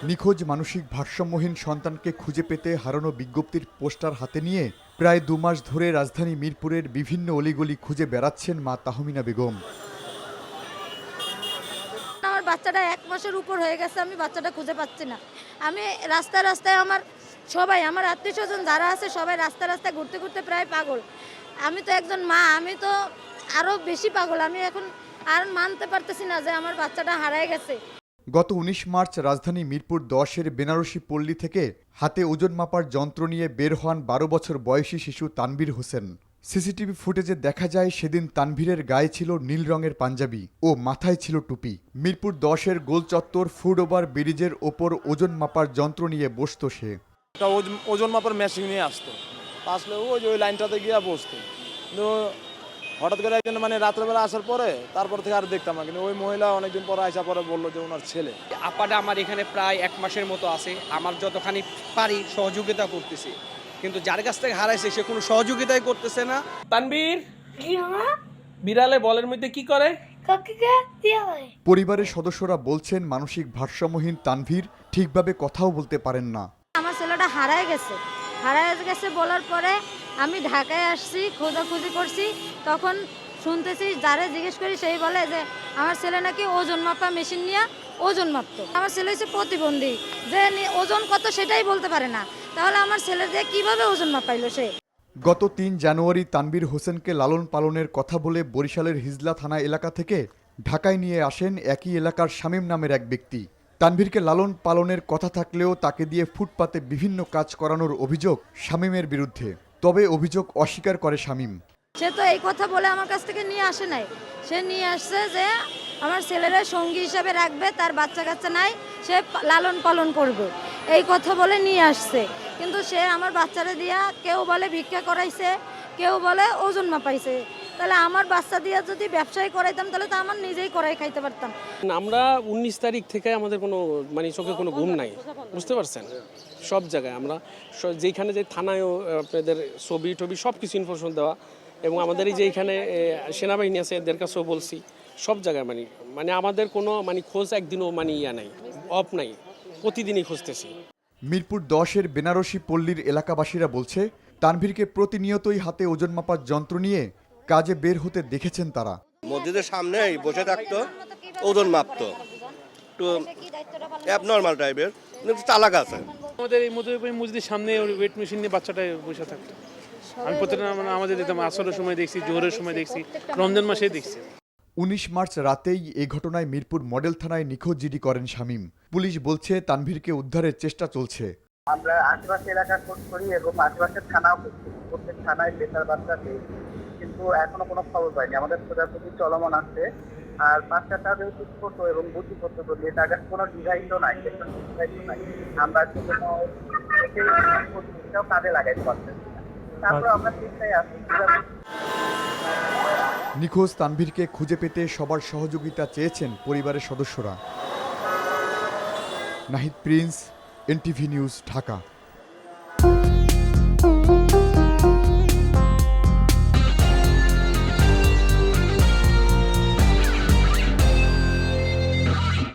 নিখোঁজ মানসিক ভারসাম্যহীন সন্তানকে খুঁজে পেতে হারানো বিজ্ঞপ্তির পোস্টার হাতে নিয়ে প্রায় ২ মাস ধরে রাজধানী মিরপুরের বিভিন্ন অলিগলি খুঁজে বেড়াচ্ছেন মা তাহমিনা বেগম। আমার বাচ্চাটা ১ মাসের উপর হয়ে গেছে, আমি বাচ্চাটা খুঁজে পাচ্ছি না। আমি রাস্তায় রাস্তায় আমার আত্মীয়স্বজন যারা আছে সবাই রাস্তায় রাস্তায় ঘুরতে ঘুরতে প্রায় পাগল। আমি তো একজন মা, আমি তো আরও বেশি পাগল। আমি এখন আর মানতে পারতেছি না যে আমার বাচ্চাটা হারায় গেছে। গত ১৯ মার্চ রাজধানী মিরপুর ১০-এর বেনারসি পল্লী থেকে হাতে ওজন মাপার যন্ত্র নিয়ে বের হন ১২ বছর বয়সী শিশু তানভীর হোসেন। সিসিটিভি ফুটেজে দেখা যায় সেদিন তানভীরের গায়ে ছিল নীল রঙের পাঞ্জাবি ও মাথায় ছিল টুপি। মিরপুর ১০-এর গোলচত্বর ফুট ওভার ব্রিজের ওপর ওজন মাপার যন্ত্র নিয়ে বসত সে। একটা ওজন মাপার মেশিন নিয়ে আসতো, আসলে ওই লাইনটাতে গিয়ে বসতো। কিন্তু হঠাৎ করে একজন রাত্রেবেলা আসার পরে তারপর থেকে আর দেখতাম না, কিন্তু ওই মহিলা অনেকদিন পরে আসা পরে বললো যে ওনার ছেলে। আপাটা আমার এখানে প্রায় ১ মাসের মতো আছে, আমার যতখানি পারি সহযোগিতা করতেছি, কিন্তু যার কাছ থেকে হারাইছে সে কোনো সহযোগিতাই করতেছে না। তানভীর বিড়ালে বলের মধ্যে কি করে? পরিবারের সদস্যরা বলছেন মানসিক ভারসাম্যহীন তানভীর ঠিকভাবে কথাও বলতে পারেন না। আমার ছেলেটা হারায় গেছে বলার পরে আমি ঢাকায় আসছি, খোঁজাখুঁজি করছি। তখন শুনতেছি, যারে জিজ্ঞেস করি সেই বলে যে আমার ছেলে নাকি ওজন মাপা মেশিন নিয়ে ওজন মাপতো। আমার ছেলে হচ্ছে প্রতিবন্ধী, যে ওজন কত সেটাই বলতে পারে না, তাহলে আমার ছেলে দিয়ে কিভাবে ওজন মাপাইলো সে? গত ৩ জানুয়ারি তানভীর হোসেনকে লালন পালনের কথা বলে বরিশালের হিজলা থানা এলাকা থেকে ঢাকায় নিয়ে আসেন একই এলাকার শামীম নামের এক ব্যক্তি। তানভীরকে লালন পালনের কথা থাকলেও তাকে দিয়ে ফুটপাতে বিভিন্ন কাজ করানোর অভিযোগ শামীমের বিরুদ্ধে। তবে অভিযোগ অস্বীকার করে শামীম। সে তো এই কথা বলে আমার কাছ থেকে নিয়ে আসে নাই। সে নিয়ে আসছে যে আমার ছেলেরা সঙ্গী হিসাবে রাখবে, তার বাচ্চা কাচ্চা নাই, সে লালন পালন করবে, এই কথা বলে নিয়ে আসছে। কিন্তু সে আমার বাচ্চারা দিয়া কেউ বলে ভিক্ষা করাইছে, কেউ বলে ওজন মাপাইছে। তাহলে আমার বাচ্চা দিয়া যদি ব্যবসায়ী করাইতাম তাহলে তো আমার নিজেই করাই খাইতে পারতাম। আমরা ১৯ তারিখ থেকে আমাদের কোনো চোখে কোনো ঘুম নাই, বুঝতে পারছেন? সব জায়গায় আমরা যেখানে যে থানায়ও আপনাদের ছবি টবি সব কিছু ইনফরমেশন দেওয়া, এবং আমাদের এই যে এখানে সেনাবাহিনী আছে এদের কাছেও বলছি, সব জায়গায় আমাদের কোনো খোঁজ একদিনও ইয়া নাই, অফ নাই, প্রতিদিনই খুঁজতেছি। মিরপুর ১০-এর বেনারসি পল্লীর এলাকাবাসীরা বলছে তানভীরকে প্রতিনিয়তই হাতে ওজন মাপার যন্ত্র নিয়ে কাজে বের হতে দেখেছেন তারা। মসজিদের সামনে বসে থাকতো, ওজন মাপতো, একটু অ্যাবনর্মাল টাইপের, কিন্তু চালাক আছে। আমাদের এই মসজিদের সামনে ওয়েট মেশিন নিয়ে বাচ্চাটা বসে থাকতো। আমি প্রতিদিন আমাদের দেখতাম, আসরের সময় দেখছি, জোহরের সময় দেখছি, রমজান মাসে দেখছি। ১৯ মার্চ রাতেই এই ঘটনায় মিরপুর মডেল থানায় নিখোঁজ জিডি করেন শামীম। পুলিশ বলছে তানভীরকে উদ্ধারের চেষ্টা চলছে। আমরা আশেপাশে এলাকা খোঁজ করি এবং আশেপাশের থানাও প্রত্যেক থানায় বেতার বার্তা দিই, কিন্তু এখনো কোনো খবর পাইনি। আমাদের খোঁজাখুঁজি চলমান আছে। আর বাচ্চাটা যেহেতু ছোট এবং বুদ্ধিপত্র করি, এটা কোনো ডিভাইসও নাই, আমরা সেটাও কাজে লাগাইতে পারতেছি না। তারপর আমরা চেষ্টায় আছি। নিখোঁজ তানভীরকে খুঁজে পেতে সবার সহযোগিতা চেয়েছেন পরিবারের সদস্যরা। Nahid Prince, NTV news, Dhaka.